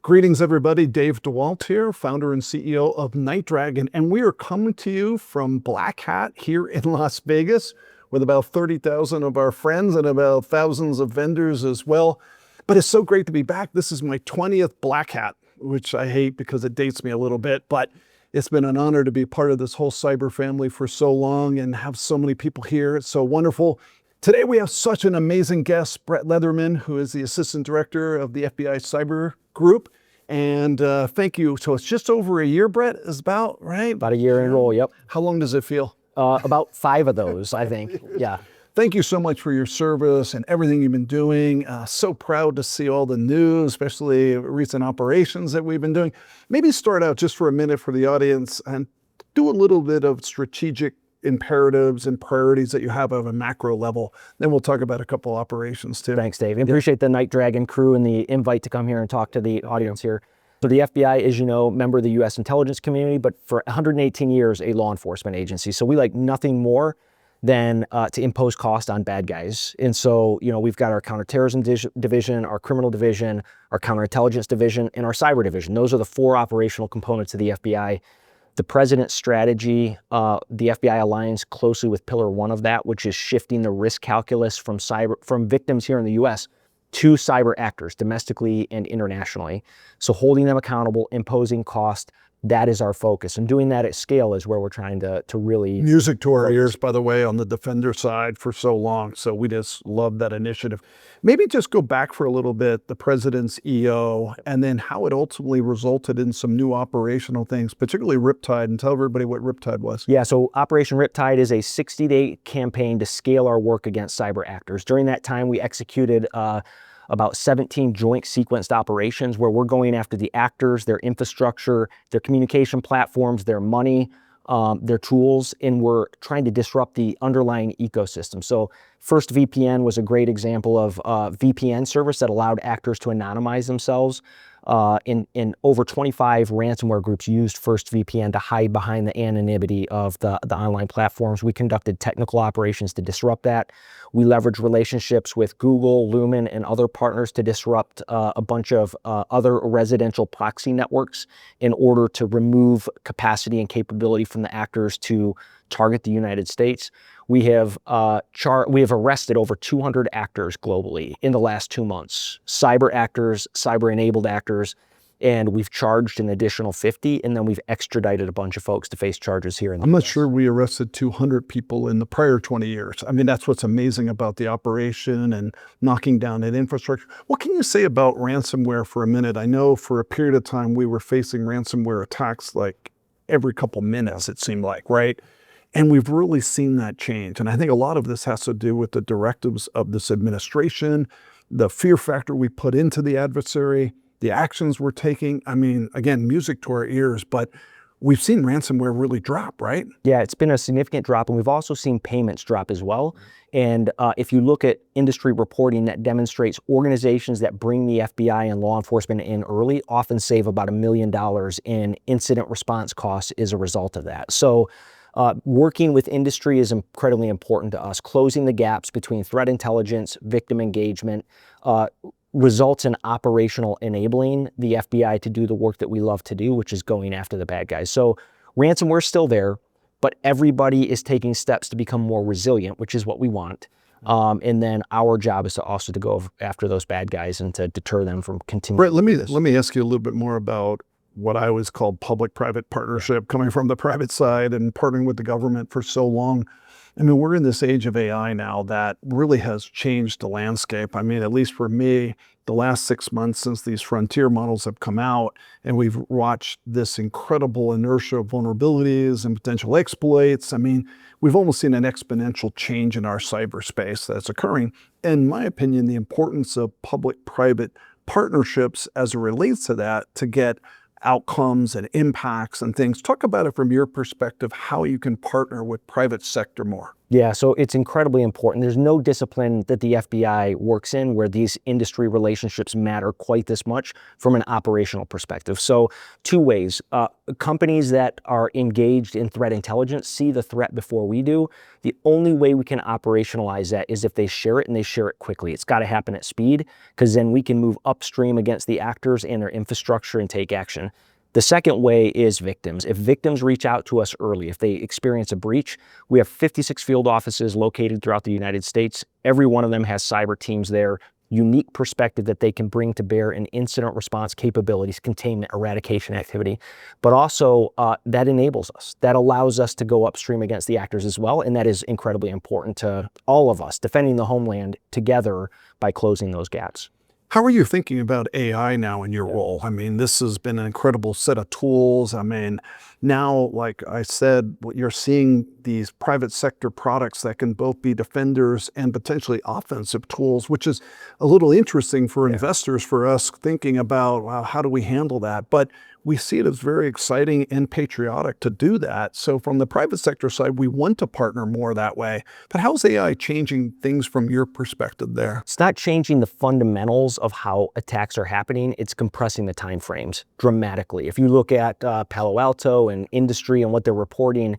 Greetings, everybody. Dave DeWalt here, founder and CEO of NightDragon, and we are coming to you from Black Hat here in Las Vegas with about 30,000 of our friends and about thousands of vendors as well. But it's so great to be back. This is my 20th Black Hat, which I hate because it dates me a little bit, but it's been an honor to be part of this whole cyber family for so long and have so many people here. It's so wonderful. Today we have such an amazing guest, Brett Leatherman, who is the Assistant Director of the FBI Cyber Group. And thank you. So it's just over a year, Brett, is about, right? About a year in a roll, yep. How long does it feel? About 5 of those, I think, yeah. Thank you so much for your service and everything you've been doing. So proud to see all the news, especially recent operations that we've been doing. Maybe start out just for a minute for the audience and do a little bit of strategic imperatives and priorities that you have at a macro level. Then we'll talk about a couple operations too. Thanks, Dave. I appreciate the NightDragon crew and the invite to come here and talk to the audience here. So the FBI, as you know, member of the U.S. intelligence community, but for 118 years, a law enforcement agency. So we like nothing more than to impose cost on bad guys. And so, you know, we've got our counterterrorism division, our criminal division, our counterintelligence division, and our cyber division. Those are the 4 operational components of the FBI. The president's strategy, the FBI aligns closely with pillar 1 of that, which is shifting the risk calculus from victims here in the U.S. to cyber actors, domestically and internationally. So holding them accountable, imposing cost, that is our focus. And doing that at scale is where we're trying to really... Music to our ears, by the way, on the defender side for so long. So we just love that initiative. Maybe just go back for a little bit, the president's EO, and then how it ultimately resulted in some new operational things, particularly Riptide, and tell everybody what Riptide was. Yeah, so Operation Riptide is a 60-day campaign to scale our work against cyber actors. During that time, we executed about 17 joint sequenced operations where we're going after the actors, their infrastructure, their communication platforms, their money, their tools, and we're trying to disrupt the underlying ecosystem. So First VPN was a great example of a VPN service that allowed actors to anonymize themselves. In over 25 ransomware groups used First VPN to hide behind the anonymity of the online platforms. We conducted technical operations to disrupt that. We leveraged relationships with Google, Lumen, and other partners to disrupt a bunch of other residential proxy networks in order to remove capacity and capability from the actors to target the United States. We have arrested over 200 actors globally in the last 2 months, cyber actors, cyber-enabled actors, and we've charged an additional 50, and then we've extradited a bunch of folks to face charges here in the I'm not US. sure we arrested 200 people in the prior 20 years. I mean, that's what's amazing about the operation and knocking down that infrastructure. What can you say about ransomware for a minute? I know for a period of time we were facing ransomware attacks like every couple minutes, it seemed like, right? And we've really seen that change. And I think a lot of this has to do with the directives of this administration, the fear factor we put into the adversary, the actions we're taking. I mean, again, music to our ears, but we've seen ransomware really drop, right? Yeah, it's been a significant drop, and we've also seen payments drop as well. And if you look at industry reporting that demonstrates organizations that bring the FBI and law enforcement in early often save about $1 million in incident response costs as a result of that. So working with industry is incredibly important to us. Closing the gaps between threat intelligence, victim engagement, results in operational enabling the FBI to do the work that we love to do, which is going after the bad guys. So ransomware's still there, but everybody is taking steps to become more resilient, which is what we want. And then our job is to also to go after those bad guys and to deter them from continuing. Brett, let me ask you a little bit more about what I always called public-private partnership, coming from the private side and partnering with the government for so long. I mean, we're in this age of AI now that really has changed the landscape. I mean, at least for me, the last 6 months since these frontier models have come out, and we've watched this incredible inertia of vulnerabilities and potential exploits. I mean, we've almost seen an exponential change in our cyberspace that's occurring. In my opinion, the importance of public-private partnerships as it relates to that to get outcomes and impacts and things. Talk about it from your perspective, how you can partner with private sector more. Yeah, so it's incredibly important. There's no discipline that the FBI works in where these industry relationships matter quite this much from an operational perspective. So two ways. Companies that are engaged in threat intelligence see the threat before we do. The only way we can operationalize that is if they share it, and they share it quickly. It's got to happen at speed, because then we can move upstream against the actors and their infrastructure and take action. The second way is victims. If victims reach out to us early, if they experience a breach, we have 56 field offices located throughout the United States. Every one of them has cyber teams there, unique perspective that they can bring to bear in incident response capabilities, containment, eradication activity. But also that enables us. That allows us to go upstream against the actors as well. And that is incredibly important to all of us, defending the homeland together by closing those gaps. How are you thinking about AI now in your role? I mean, this has been an incredible set of tools. I mean, now, like I said, you're seeing these private sector products that can both be defenders and potentially offensive tools, which is a little interesting for investors, for us thinking about, wow, how do we handle that? But we see it as very exciting and patriotic to do that. So from the private sector side, we want to partner more that way. But how's AI changing things from your perspective there? It's not changing the fundamentals of how attacks are happening. It's compressing the time frames dramatically. If you look at Palo Alto and industry and what they're reporting,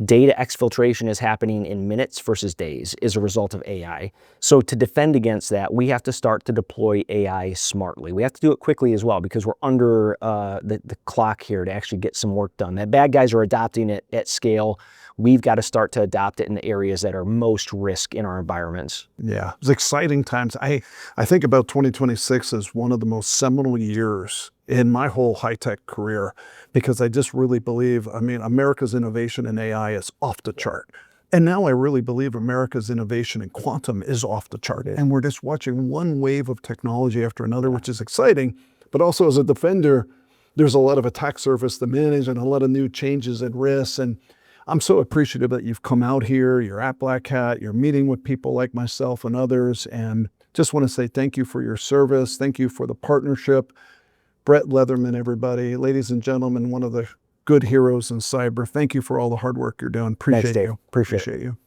data exfiltration is happening in minutes versus days as a result of AI. So to defend against that, we have to start to deploy AI smartly. We have to do it quickly as well, because we're under the clock here to actually get some work done. The bad guys are adopting it at scale. We've got to start to adopt it in the areas that are most risk in our environments. Yeah, it's exciting times. I think about 2026 as one of the most seminal years in my whole high-tech career, because I just really believe, I mean, America's innovation in AI is off the chart. And now I really believe America's innovation in quantum is off the chart. And we're just watching one wave of technology after another, which is exciting. But also as a defender, there's a lot of attack surface to manage and a lot of new changes and risks. And I'm so appreciative that you've come out here, you're at Black Hat, you're meeting with people like myself and others. And just want to say thank you for your service. Thank you for the partnership. Brett Leatherman, everybody. Ladies and gentlemen, one of the good heroes in cyber. Thank you for all the hard work you're doing. Appreciate you. Appreciate you.